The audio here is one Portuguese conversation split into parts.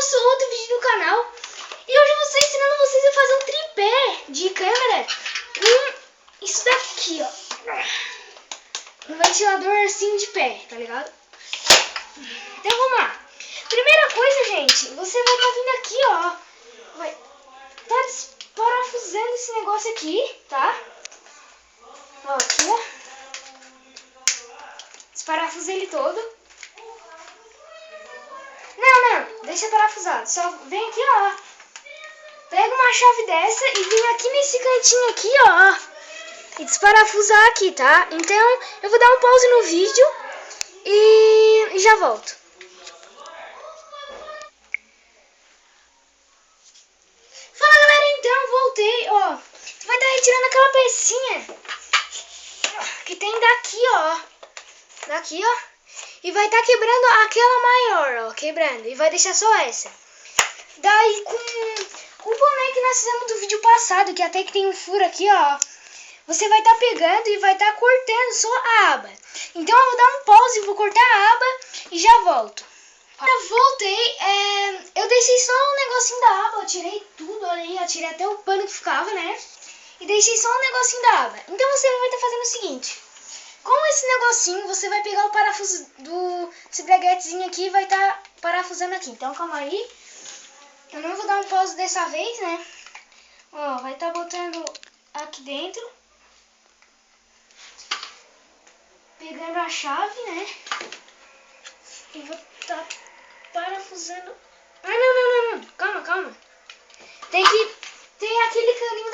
nosso outro vídeo do canal. E hoje eu vou estar ensinando vocês a fazer um tripé de câmera com isso daqui, ó. Um ventilador assim de pé, tá ligado? Então vamos lá. Primeira coisa, gente, você vai estar vindo aqui, ó. Vai estar desparafusando esse negócio aqui, tá? Ó, aqui, ó. Desparafusa ele todo. Não, deixa parafusado. Só vem aqui, ó. Pega uma chave dessa e vem aqui nesse cantinho aqui, ó. E desparafusar aqui, tá? Então, eu vou dar um pause no vídeo e já volto. Fala, galera, então, voltei, ó. Tu vai estar retirando aquela pecinha que tem daqui, ó. Daqui, ó. E vai estar quebrando aquela maior, ó. Quebrando. E vai deixar só essa. Daí, com o boné que nós fizemos do vídeo passado, que até que tem um furo aqui, ó. Você vai estar pegando e vai estar cortando só a aba. Então, eu vou dar um pause, vou cortar a aba e já volto. Eu voltei, eu deixei só um negocinho da aba, eu tirei tudo, olha aí, eu tirei até o pano que ficava, né? E deixei só um negocinho da aba. Então você vai estar fazendo o seguinte, com esse negocinho você vai pegar o parafuso desse braguetezinho aqui e vai estar parafusando aqui. Então calma aí, eu não vou dar um pause dessa vez, né? Ó, vai estar botando aqui dentro, pegando a chave, né? E vou estar parafusando. Ah, não. Calma. Tem aquele caninho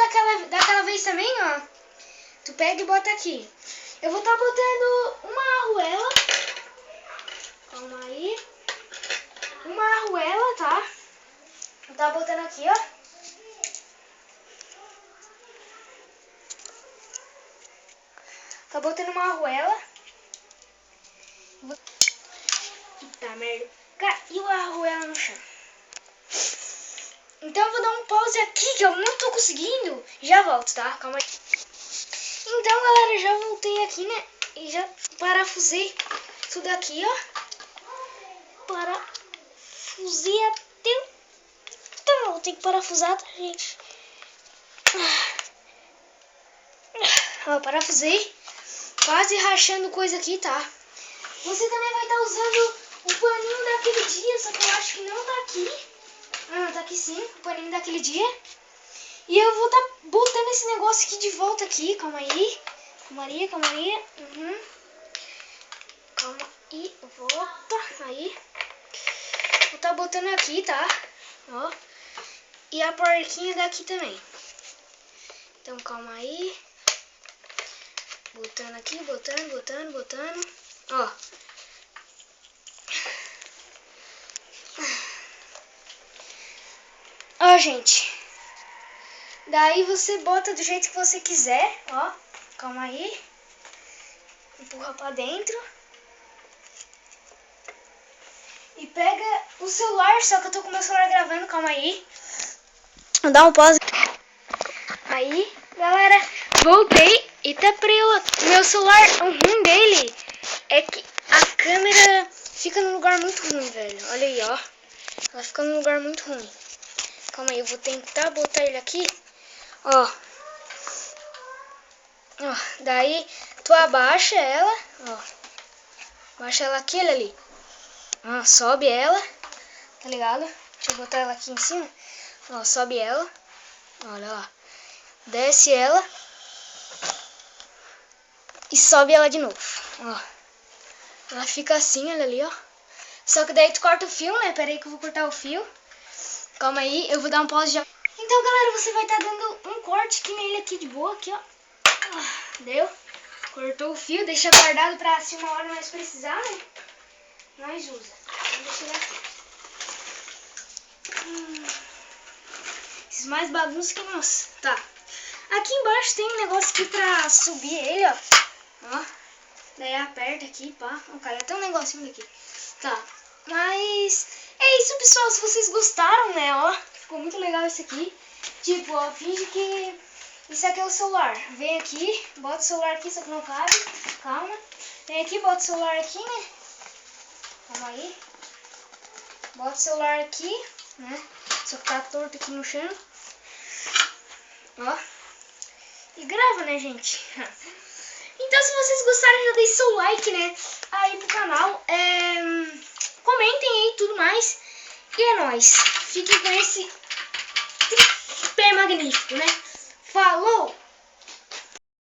daquela vez também, ó. Tu pega e bota aqui. Eu vou estar botando uma arruela. Calma aí. Uma arruela, tá? Vou estar botando aqui, ó. Tá botando uma arruela. Eita merda. Caiu a arruela no chão. Então eu vou dar um pause aqui que eu não tô conseguindo. Já volto, tá? Calma aí. Então, galera, já voltei aqui, né? E já parafusei tudo aqui, ó. Parafusei até... Tá, tem que parafusar, tá, gente? Ó, parafusei. Quase rachando coisa aqui, tá? Você também vai estar usando o paninho daquele dia, só que eu acho que não tá aqui. Ah, não, tá aqui sim, o paninho daquele dia. E eu vou estar botando esse negócio aqui de volta aqui, calma aí. Calma aí. Calma aí, volta, aí. Vou estar botando aqui, tá? Ó. E a porquinha daqui também. Então calma aí. Botando aqui, botando. Ó. Ó, gente. Daí você bota do jeito que você quiser, ó. Calma aí. Empurra pra dentro. E pega o celular, só que eu tô com o meu celular gravando, calma aí. Vou dar um pause. Aí, galera, voltei. E tá preula. Meu celular, o ruim dele é que a câmera fica num lugar muito ruim, velho. Olha aí, ó. Ela fica num lugar muito ruim. Calma aí, eu vou tentar botar ele aqui. Ó. Ó, daí tu abaixa ela, ó. Abaixa ela aqui, olha ali. Ó, sobe ela, tá ligado? Deixa eu botar ela aqui em cima. Ó, sobe ela. Olha lá. Desce ela. E sobe ela de novo, ó. Ela fica assim, olha ali, ó. Só que daí tu corta o fio, né? Pera aí que eu vou cortar o fio. Calma aí, eu vou dar um pause já. Então, galera, você vai estar dando um corte aqui nele aqui de boa, aqui, ó. Deu? Cortou o fio, deixa guardado pra se uma hora nós precisar, né? Nós usa. Vamos deixar ele aqui. Esses mais bagunça que nós. Tá. Aqui embaixo tem um negócio aqui pra subir ele, ó. Ó. Daí aperta aqui, pá. Ó, caiu até um negocinho daqui. Tá. Mas é isso, pessoal. Se vocês gostaram, né, ó. Ficou muito legal esse aqui. Tipo, ó, finge que isso aqui é o celular. Vem aqui, bota o celular aqui, só que não cabe. Calma. Vem aqui, bota o celular aqui, né? Calma aí. Bota o celular aqui. né? Só que tá torto aqui no chão. Ó. E grava, né, gente? Então, se vocês gostaram, já deixe seu like, né? Aí pro canal. Comentem aí tudo mais. E é nóis. Fiquem com esse tripé magnífico, né? Falou!